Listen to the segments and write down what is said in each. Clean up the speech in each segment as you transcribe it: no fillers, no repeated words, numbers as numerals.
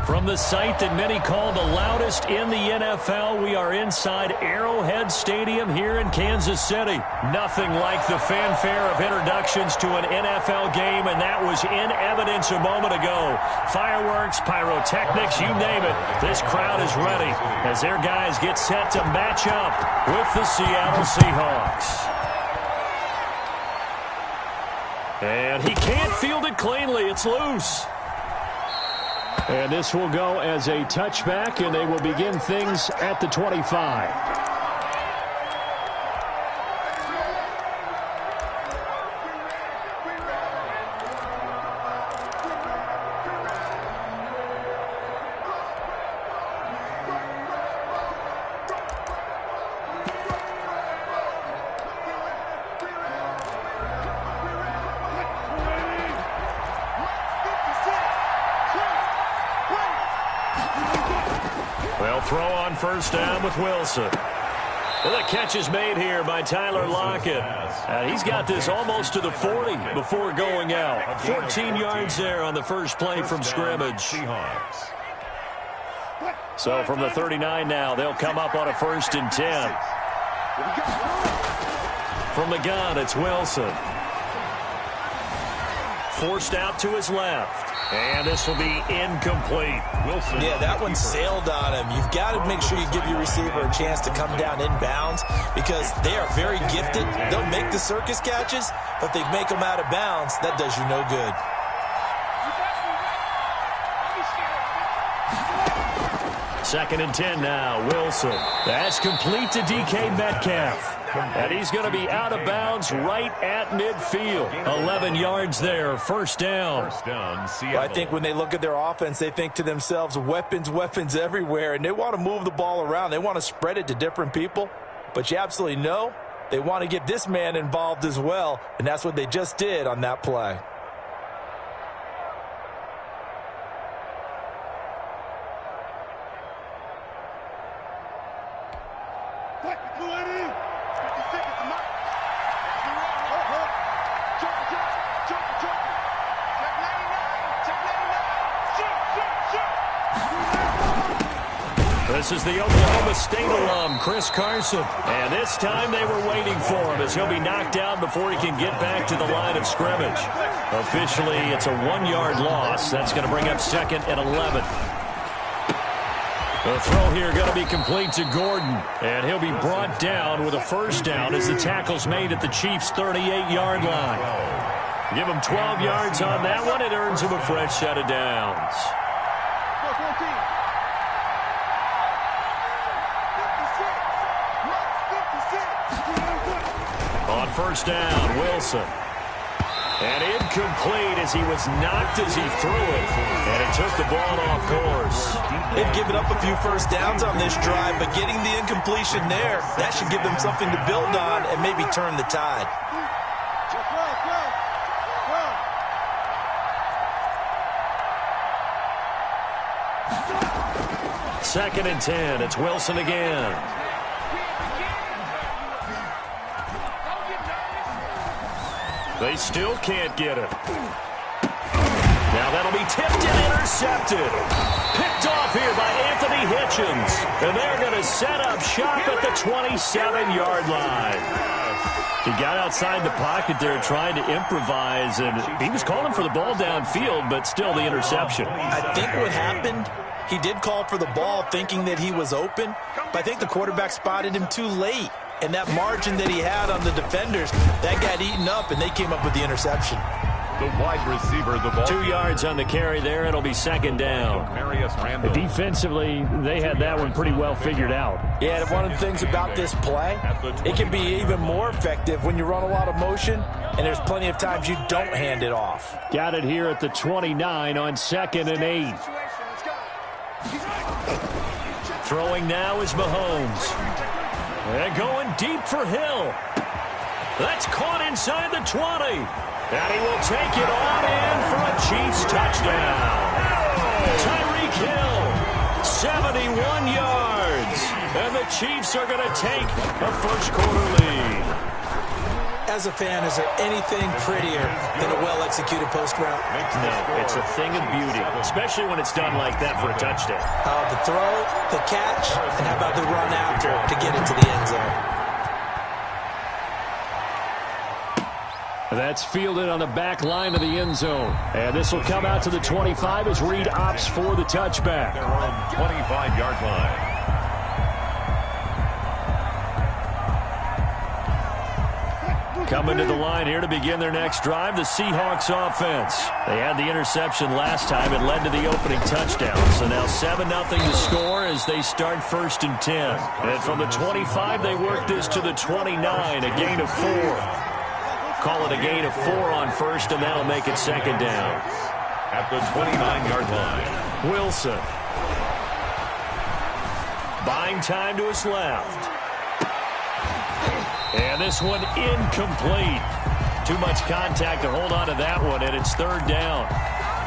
From the site that many call the loudest in the NFL, we are inside Arrowhead Stadium here in Kansas City. Nothing like the fanfare of introductions to an NFL game, and that was in evidence a moment ago. Fireworks, pyrotechnics, you name it. This crowd is ready as their guys get set to match up with the Seattle Seahawks. And he can't field it cleanly. It's loose. And this will go as a touchback, and they will begin things at the 25. Well, throw on first down with Wilson. Well, the catch is made here by Tyler Lockett. And he's got this almost to the 40 before going out. 14 yards there on the first play from scrimmage. So from the 39 now, they'll come up on a 1st and 10. From the gun, it's Wilson. Forced out to his left. And this will be incomplete. Wilson. Yeah, that one sailed on him. You've got to make sure you give your receiver a chance to come down inbounds because they are very gifted. They'll make the circus catches, but if they make them out of bounds, that does you no good. 2nd and 10 now. Wilson. That's complete to DK Metcalf. And he's going to be out of bounds right at midfield. 11 yards there. 1st down. Well, I think when they look at their offense, they think to themselves, weapons, weapons everywhere. And they want to move the ball around. They want to spread it to different people. But you absolutely know they want to get this man involved as well. And that's what they just did on that play. This is the Oklahoma State alum, Chris Carson. And this time they were waiting for him as he'll be knocked down before he can get back to the line of scrimmage. Officially, it's a 1-yard loss. That's going to bring up 2nd and 11. The throw here going to be complete to Gordon. And he'll be brought down with a 1st down as the tackle's made at the Chiefs' 38-yard line. Give him 12 yards on that one. It earns him a fresh set of downs. On 1st down, Wilson. And incomplete as he was knocked as he threw it. And it took the ball off course. They've given up a few 1st downs on this drive, but getting the incompletion there, that should give them something to build on and maybe turn the tide. Second and 10. It's Wilson again. They still can't get it. Now that'll be tipped and intercepted. Picked off here by Anthony Hitchens. And they're going to set up shop at the 27-yard line. He got outside the pocket there trying to improvise, and he was calling for the ball downfield, but still the interception. I think what happened, he did call for the ball thinking that he was open, but I think the quarterback spotted him too late. And that margin that he had on the defenders, that got eaten up, and they came up with the interception. The wide receiver, the ball. 2 yards on the carry there. It'll be 2nd down. Defensively, they had that one pretty well figured out. Yeah, and one of the things about this play, it can be even more effective when you run a lot of motion, and there's plenty of times you don't hand it off. Got it here at the 29 on 2nd and 8. Throwing now is Mahomes. And going deep for Hill. That's caught inside the 20. And he will take it on in for a Chiefs touchdown. Tyreek Hill, 71 yards. And the Chiefs are going to take a 1st quarter lead. As a fan, is there anything prettier than a well-executed post route? No, it's a thing of beauty, especially when it's done like that for a touchdown. The throw, the catch, and how about the run after to get into the end zone? That's fielded on the back line of the end zone. And this will come out to the 25 as Reed opts for the touchback. They're on 25-yard line. Coming to the line here to begin their next drive, the Seahawks offense. They had the interception last time. It led to the opening touchdown. So now 7-0 to score as they start 1st and 10. And from the 25, they work this to the 29, a gain of 4. Call it a gain of 4 on 1st, and that'll make it 2nd down. At the 29-yard line. Wilson. Buying time to his left. And this one incomplete. Too much contact to hold on to that one, and it's 3rd down.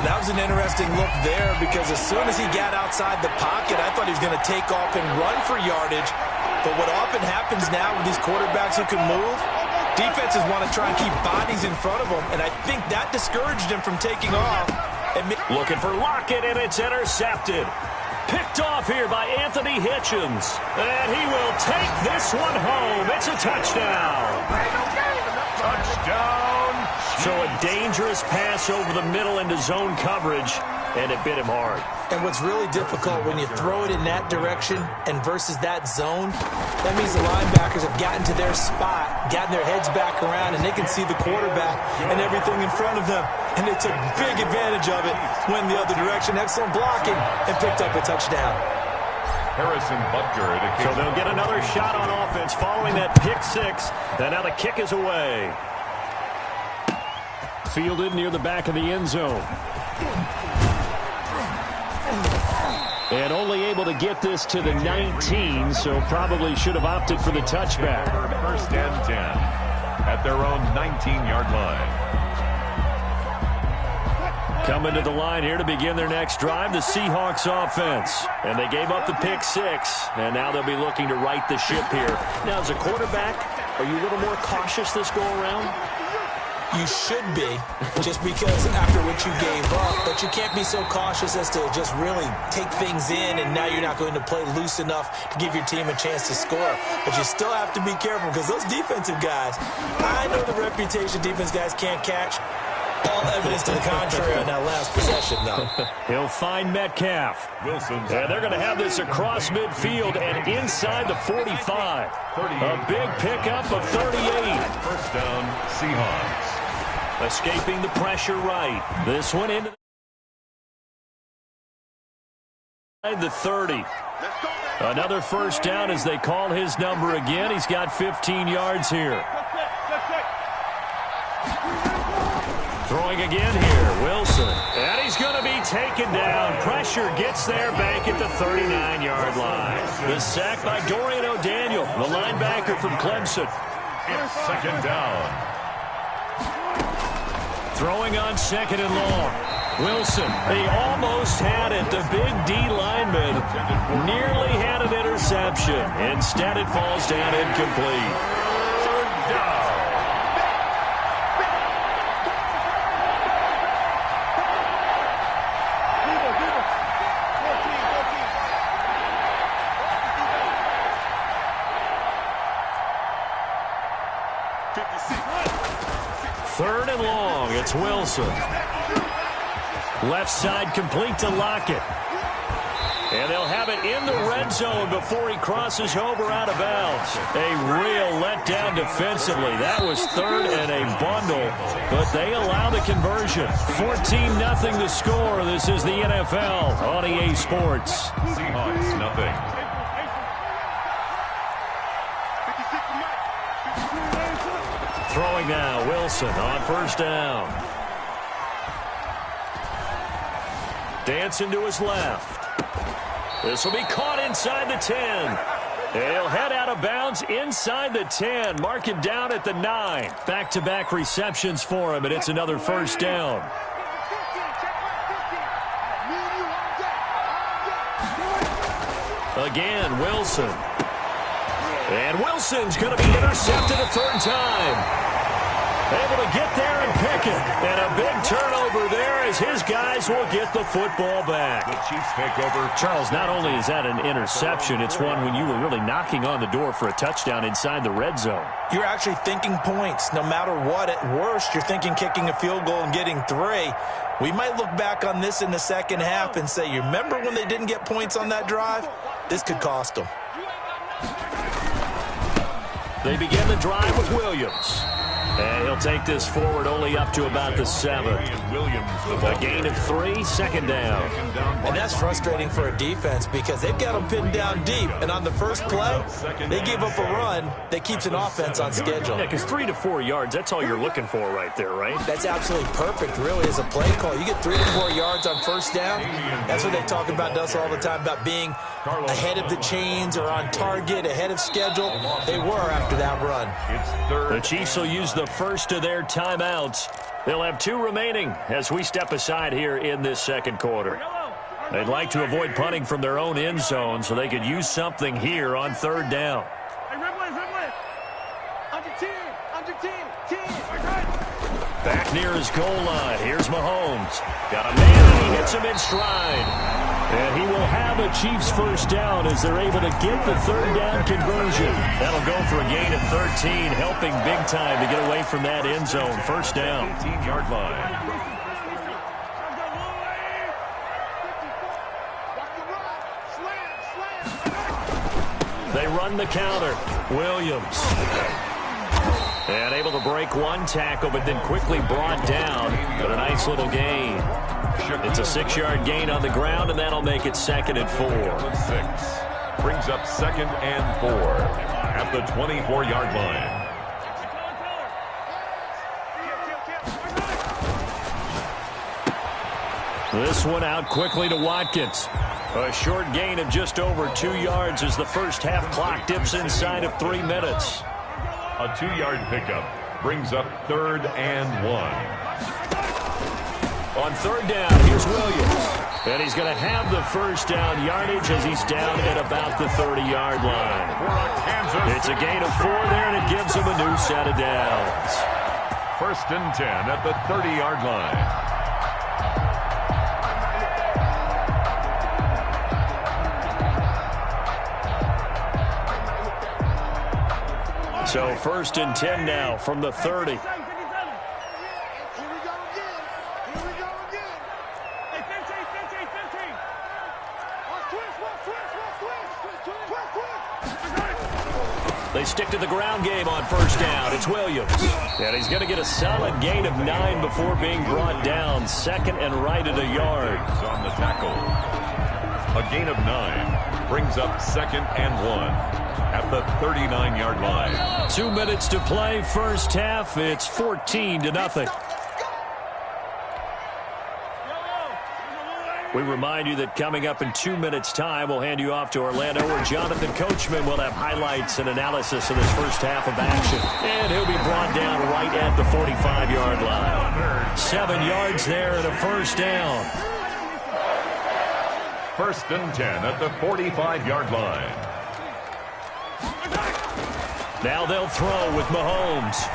That was an interesting look there because as soon as he got outside the pocket, I thought he was going to take off and run for yardage. But what often happens now with these quarterbacks who can move, defenses want to try and keep bodies in front of them, and I think that discouraged him from taking off. Looking for Lockett, and it's intercepted. Picked off here by Anthony Hitchens. And he will take this one home. It's a touchdown. Touchdown. So a dangerous pass over the middle into zone coverage, and it bit him hard. And what's really difficult when you throw it in that direction and versus that zone, that means the linebackers have gotten to their spot, gotten their heads back around, and they can see the quarterback and everything in front of them. And they took big advantage of it, went the other direction, excellent blocking, and picked up a touchdown. Harrison Butker. So they'll get another shot on offense following that pick 6. And now the kick is away. Fielded near the back of the end zone. And only able to get this to the 19, so probably should have opted for the touchback. 1st and 10 at their own 19-yard line. Coming to the line here to begin their next drive, the Seahawks offense. And they gave up the pick 6, and now they'll be looking to right the ship here. Now, as a quarterback, are you a little more cautious this go-around? You should be, just because after what you gave up, but you can't be so cautious as to just really take things in, and now you're not going to play loose enough to give your team a chance to score. But you still have to be careful because those defensive guys, I know the reputation defense guys can't catch. All evidence to the contrary on that last possession, though. He'll find Metcalf. Wilson's and they're going to have this across midfield and inside the 45. A big pickup of 38. 1st down, Seahawks. Escaping the pressure right. This one into the 30. Another 1st down as they call his number again. He's got 15 yards here. Throwing again here, Wilson. And he's going to be taken down. Pressure gets there back at the 39-yard line. The sack by Dorian O'Daniel, the linebacker from Clemson. It's 2nd down. Throwing on 2nd and long. Wilson, he almost had it. The big D lineman nearly had an interception. Instead, it falls down incomplete. 3rd down. Third and long, it's Wilson. Left side complete to Lockett. And they'll have it in the red zone before he crosses over out of bounds. A real letdown defensively. That was 3rd and a bundle, but they allow the conversion. 14-0 the score. This is the NFL on EA Sports. Seahawks, nothing. Throwing now, Wilson on 1st down. Dancing to his left. This will be caught inside the 10. He'll head out of bounds inside the 10. Mark it down at the 9. Back-to-back receptions for him, and it's another 1st down. Again, Wilson. And Wilson's going to be intercepted a 3rd time. Able to get there and pick it. And a big turnover there as his guys will get the football back. The Chiefs take over. Charles, not only is that an interception, it's one when you were really knocking on the door for a touchdown inside the red zone. You're actually thinking points. No matter what, at worst, you're thinking kicking a field goal and getting 3. We might look back on this in the second half and say, you remember when they didn't get points on that drive? This could cost them. They begin the drive with Williams. And he'll take this forward only up to about the 7. A gain of 3, second down. And that's frustrating for a defense because they've got them pinned down deep. And on the first play, they give up a run that keeps an offense on schedule. Yeah, because 3 to 4 yards, that's all you're looking for right there, right? That's absolutely perfect, really, as a play call. You get 3 to 4 yards on first down. That's what they talk about us all the time, about being ahead of the chains or on target, ahead of schedule. They were after that run. The Chiefs will use the first of their timeouts. They'll have 2 remaining as we step aside here in this second quarter. They'd like to avoid punting from their own end zone so they could use something here on third down. Back near his goal line. Here's Mahomes. Got a man, and he hits him in stride. And he will have a Chiefs first down as they're able to get the third down conversion. That'll go for a gain of 13, helping big time to get away from that end zone. First down. 18-yard line. They run the counter. Williams. And able to break one tackle, but then quickly brought down. But a nice little gain. It's a 6-yard gain on the ground, and that'll make it 2nd and 4. 6 brings up 2nd and 4 at the 24-yard line. This one out quickly to Watkins. A short gain of just over 2 yards as the first half clock dips inside of 3 minutes. A 2-yard pickup brings up 3rd and 1. On third down, here's Williams. And he's going to have the first down yardage as he's down at about the 30-yard line. It's a gain of 4 there, and it gives him a new set of downs. 1st and 10 at the 30-yard line. So 1st and 10 now from the 30. They stick to the ground game on first down. It's Williams. And he's going to get a solid gain of 9 before being brought down. 2nd and right at a yard. On the tackle. A gain of 9 brings up 2nd and 1 at the 39-yard line. 2 minutes to play first half. It's 14-0. We remind you that coming up in 2 minutes' time, we'll hand you off to Orlando, where Jonathan Coachman will have highlights and analysis of this first half of action. And he'll be brought down right at the 45-yard line. 7 yards there and a first down. 1st and 10 at the 45-yard line. Now they'll throw with Mahomes.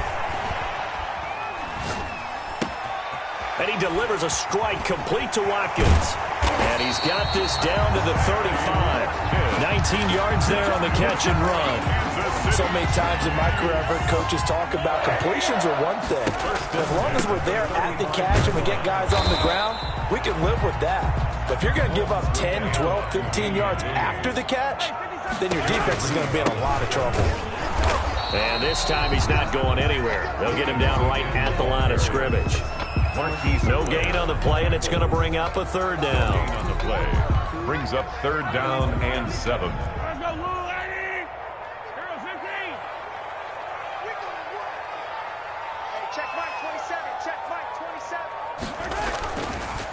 And he delivers a strike complete to Watkins. And he's got this down to the 35. 19 yards there on the catch and run. So many times in my career, I've heard coaches talk about completions are one thing. As long as we're there at the catch and we get guys on the ground, we can live with that. But if you're going to give up 10, 12, 15 yards after the catch, then your defense is going to be in a lot of trouble. And this time he's not going anywhere. They'll get him down right at the line of scrimmage. No gain on the play, and it's going to bring up a third down. On the play brings up 3rd down and 7.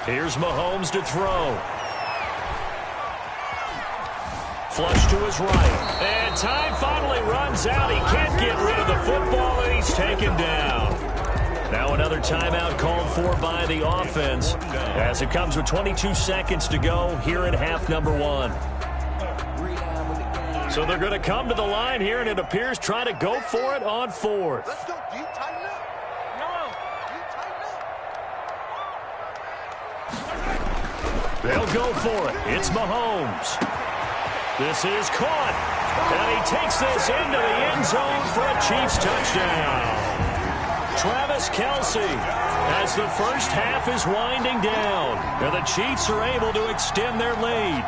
Here's Mahomes to throw. Flush to his right. And time finally runs out. He can't get rid of the football, and he's taken down. Now another timeout called for by the offense as it comes with 22 seconds to go here in half number 1. So they're going to come to the line here, and it appears try to go for it on 4th. They'll go for it. It's Mahomes. This is caught. And he takes this into the end zone for a Chiefs touchdown. Travis Kelce, as the first half is winding down, and the Chiefs are able to extend their lead.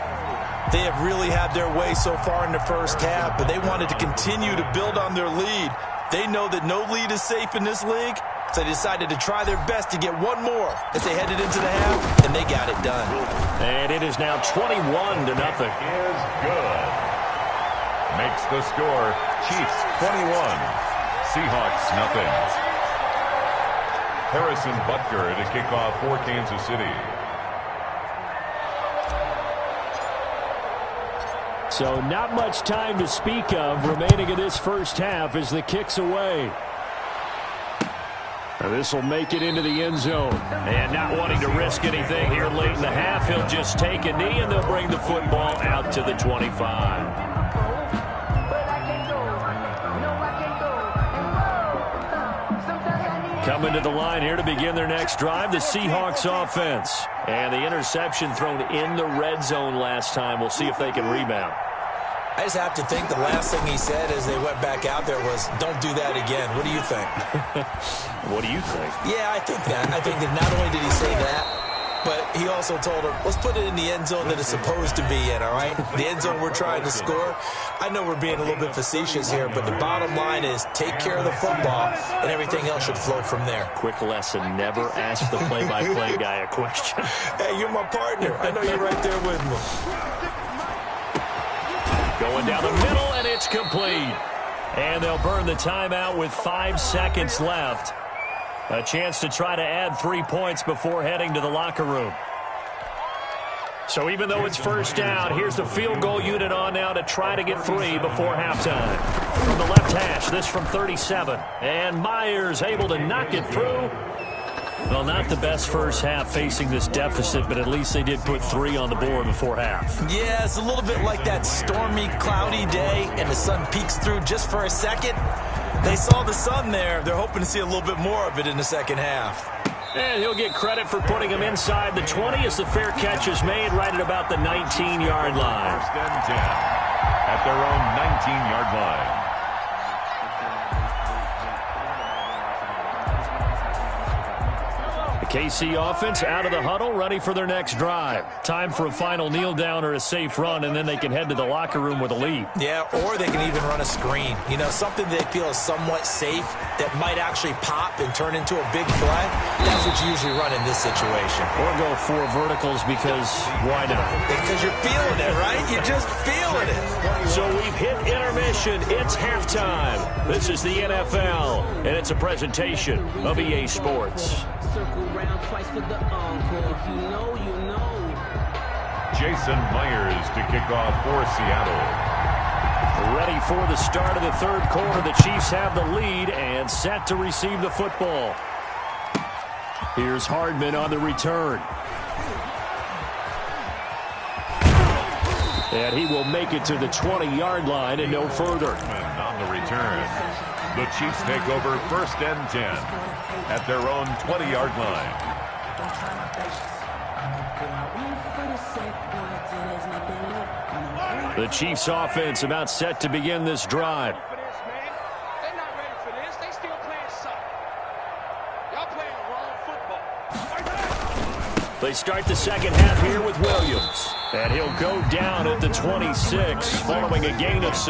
They have really had their way so far in the first half, but they wanted to continue to build on their lead. They know that no lead is safe in this league, so they decided to try their best to get one more as they headed into the half, and they got it done. And it is now 21-0. Is good. Makes the score Chiefs 21, Seahawks nothing. Harrison Butker to kick off for Kansas City. So not much time to speak of remaining in this first half as the kick's away. This will make it into the end zone. And not wanting to risk anything here late in the half, he'll just take a knee and they'll bring the football out to the 25. Coming to the line here to begin their next drive, the Seahawks offense. And the interception thrown in the red zone last time. We'll see if they can rebound. I just have to think the last thing he said as they went back out there was, don't do that again. What do you think? What do you think? Yeah, I think that. I think that not only did he say that, but he also told him, let's put it in the end zone that it's supposed to be in, all right? The end zone we're trying to score. I know we're being a little bit facetious here, but the bottom line is take care of the football, and everything else should flow from there. Quick lesson, never ask the play-by-play guy a question. Hey, you're my partner. I know you're right there with me. Going down the middle, and it's complete. And they'll burn the timeout with 5 seconds left. A chance to try to add 3 points before heading to the locker room. So even though it's first down, here's the field goal unit on now to try to get 3 before halftime. From the left hash, this from 37. And Myers able to knock it through. Well, not the best first half facing this deficit, but at least they did put 3 on the board before half. Yeah, it's a little bit like that stormy, cloudy day, and the sun peeks through just for a second. They saw the sun there. They're hoping to see a little bit more of it in the second half. And he'll get credit for putting him inside the 20 as the fair catch is made right at about the 19-yard line. First and 10 at their own 19-yard line. The KC offense out of the huddle, ready for their next drive. Time for a final kneel down or a safe run, and then they can head to the locker room with a lead. Yeah, or they can even run a screen. You know, something they feel is somewhat safe that might actually pop and turn into a big play. That's what you usually run in this situation. Or go 4 verticals because why not? Because you're feeling it, right? You're just feeling it. So we've hit intermission. It's halftime. This is the NFL, and it's a presentation of EA Sports. Jason Myers to kick off for Seattle. Ready for the start of the third quarter. The Chiefs have the lead and set to receive the football. Here's Hardman on the return. And he will make it to the 20-yard line and no further. On the return, the Chiefs take over first and 10 at their own 20-yard line. The Chiefs offense about set to begin this drive. They're not ready for this. They still playing suck. Y'all playing wrong football. They start the second half here with Williams. And he'll go down at the 26 following a gain of 6.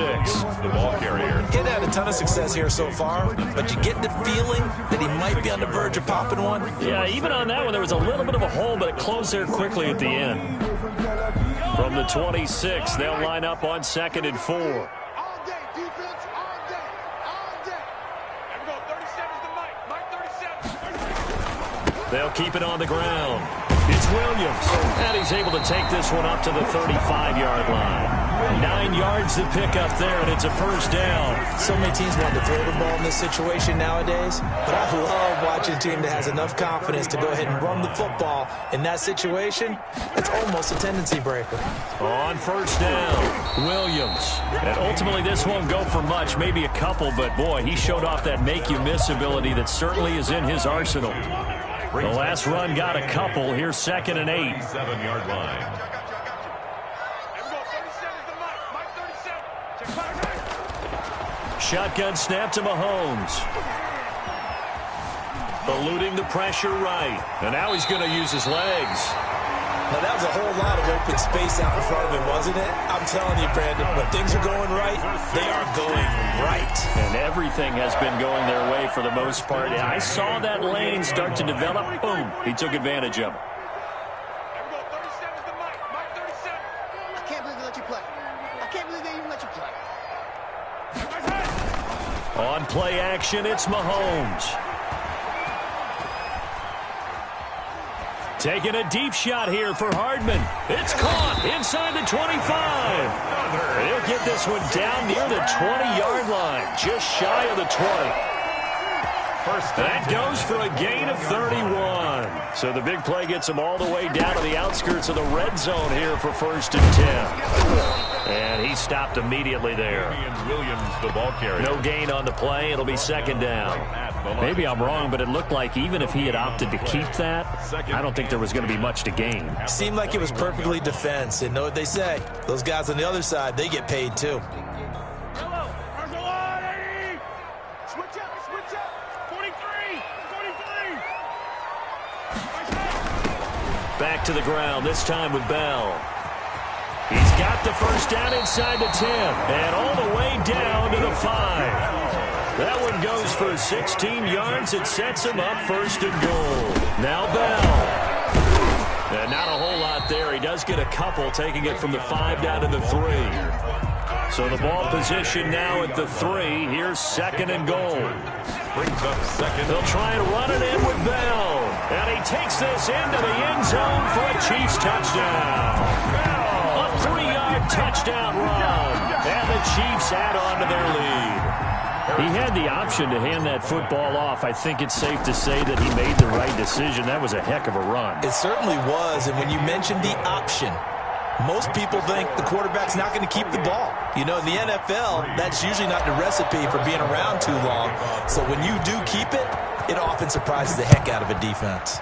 The ball carrier. He's had a ton of success here so far, but you get the feeling that he might be on the verge of popping one. Yeah, even on that one, there was a little bit of a hole, but it closed there quickly at the end. From the 26, they'll line up on 2nd and 4. All day, defense, all day, all day. There we go, 37's the mic. Mic 37. They'll keep it on the ground. It's Williams, and he's able to take this one up to the 35-yard line. 9 yards to pick up there, and it's a first down. So many teams want to throw the ball in this situation nowadays, but I love watching a team that has enough confidence to go ahead and run the football. In that situation, it's almost a tendency breaker. On first down, Williams. And ultimately, this won't go for much, maybe a couple, but boy, he showed off that make-you-miss ability that certainly is in his arsenal. The last run got a couple. Here's 2nd and 8. 7-yard line. Shotgun snap to Mahomes. Eluding the pressure right. And now he's going to use his legs. Now, that was a whole lot of open space out in front of him, wasn't it? I'm telling you, Brandon, when things are going right, they are going right. And everything has been going their way for the most part. I saw that lane start to develop. Boom. He took advantage of it. I can't believe they let you play. I can't believe they even let you play. On play action, it's Mahomes. Taking a deep shot here for Hardman. It's caught inside the 25. He'll get this one down near the 20-yard line, just shy of the 20. That goes for a gain of 31. So the big play gets him all the way down to the outskirts of the red zone here for 1st and 10. And he stopped immediately there. Williams, the ball carrier. No gain on the play. It'll be 2nd down. Maybe I'm wrong, but it looked like even if he had opted to keep that, I don't think there was going to be much to gain. Seemed like it was perfectly defense. And know what they say? Those guys on the other side, they get paid too. Switch up. 43. Back to the ground, this time with Bell. He's got the first down inside the 10, and all the way down to the 5. That one goes for 16 yards. It sets him up 1st and goal. Now Bell. And not a whole lot there. He does get a couple, taking it from the 5 down to the 3. So the ball position now at the 3. Here's 2nd and goal. Brings up 2nd. They'll try and run it in with Bell. And he takes this into the end zone for a Chiefs touchdown. A 3-yard touchdown run. And the Chiefs add on to their lead. He had the option to hand that football off. I think it's safe to say that he made the right decision. That was a heck of a run. It certainly was. And when you mentioned the option, most people think the quarterback's not going to keep the ball. You know, in the NFL, that's usually not the recipe for being around too long. So when you do keep it, it often surprises the heck out of a defense.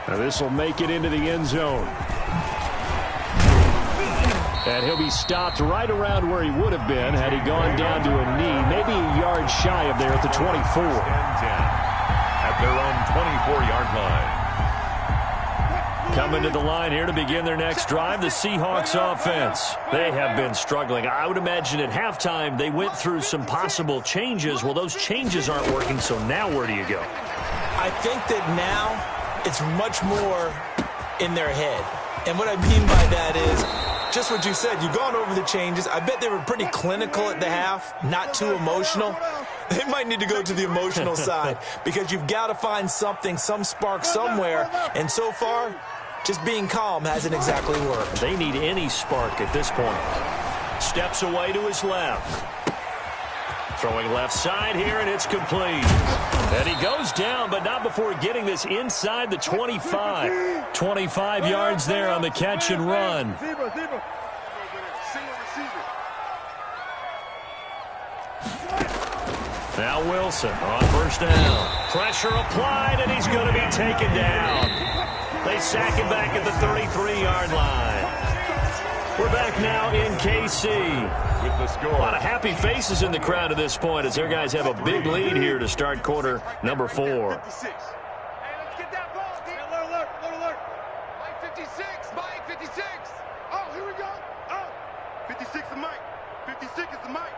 Now this will make it into the end zone. And he'll be stopped right around where he would have been had he gone down to a knee, maybe a yard shy of there at the 24. At their own 24-yard line. Coming to the line here to begin their next drive, the Seahawks offense. They have been struggling. I would imagine at halftime they went through some possible changes. Well, those changes aren't working, so now where do you go? I think that now it's much more in their head. And what I mean by that is just what you said. You've gone over the changes. I bet they were pretty clinical at the half, not too emotional. They might need to go to the emotional side because you've got to find something, some spark somewhere. And so far, just being calm hasn't exactly worked. They need any spark at this point. Steps away to his left. Throwing left side here, and it's complete. And he goes down, but not before getting this inside the 25. 25 yards there on the catch and run. Now Wilson on 1st down. Pressure applied, and he's going to be taken down. They sack him back at the 33-yard line. We're back now in KC. With the score. A lot of happy faces in the crowd at this point as their guys have a big lead here to start quarter number 4. Hey, let's get that ball. Alert. Mike 56. Oh, here we go. Oh, 56 is Mike. 56 is the Mike.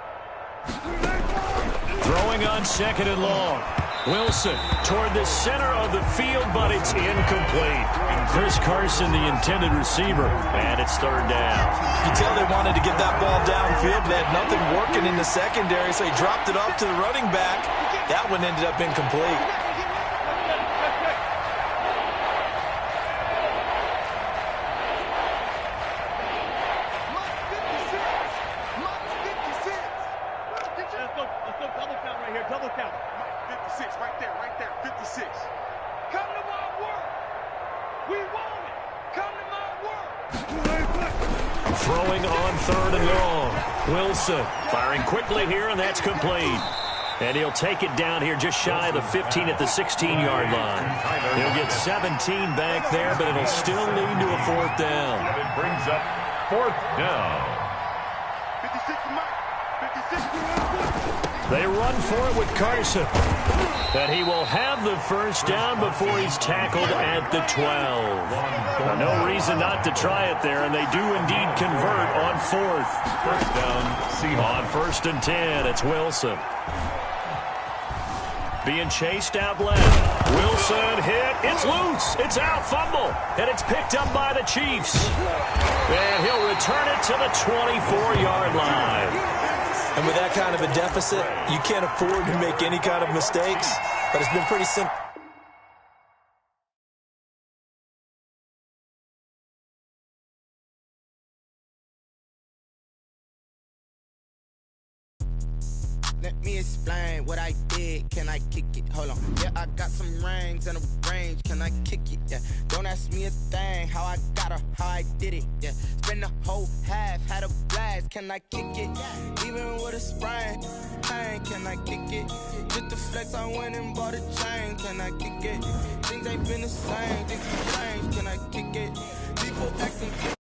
Throwing on 2nd and long. Wilson toward the center of the field, but it's incomplete. Chris Carson, the intended receiver, and it's 3rd down. You can tell they wanted to get that ball downfield. They had nothing working in the secondary, so he dropped it off to the running back. That one ended up incomplete. Let's go double count right here. Double count. 56, right there. 56. Come to my work. We want it. Come to my work. Throwing on 3rd and long. Wilson firing quickly here, and that's complete. And he'll take it down here just shy of the 15 at the 16-yard line. He'll get 17 back there, but it'll still lead to a 4th down. And it brings up 4th down. 56 Mike. 56. They run for it with Carson. And he will have the 1st down before he's tackled at the 12. Now, no reason not to try it there, and they do indeed convert on 4th. 1st down, Seahawks. On 1st and 10, it's Wilson. Being chased out left. Wilson hit. It's loose. It's out. Fumble. And it's picked up by the Chiefs. And he'll return it to the 24-yard line. And with that kind of a deficit, you can't afford to make any kind of mistakes. But it's been pretty simple. Let me explain what I did. Can I kick it? Hold on. Yeah, I got some rings and a range. Can I kick it? Yeah. Don't ask me a thing. How I got her, how I did it. Yeah. Spend the whole half, had a blast. Can I kick it? Even with a sprain. Pain, can I kick it? Just the flex, I went and bought a chain. Can I kick it? Things ain't been the same. Things have changed. Can I kick it? People acting.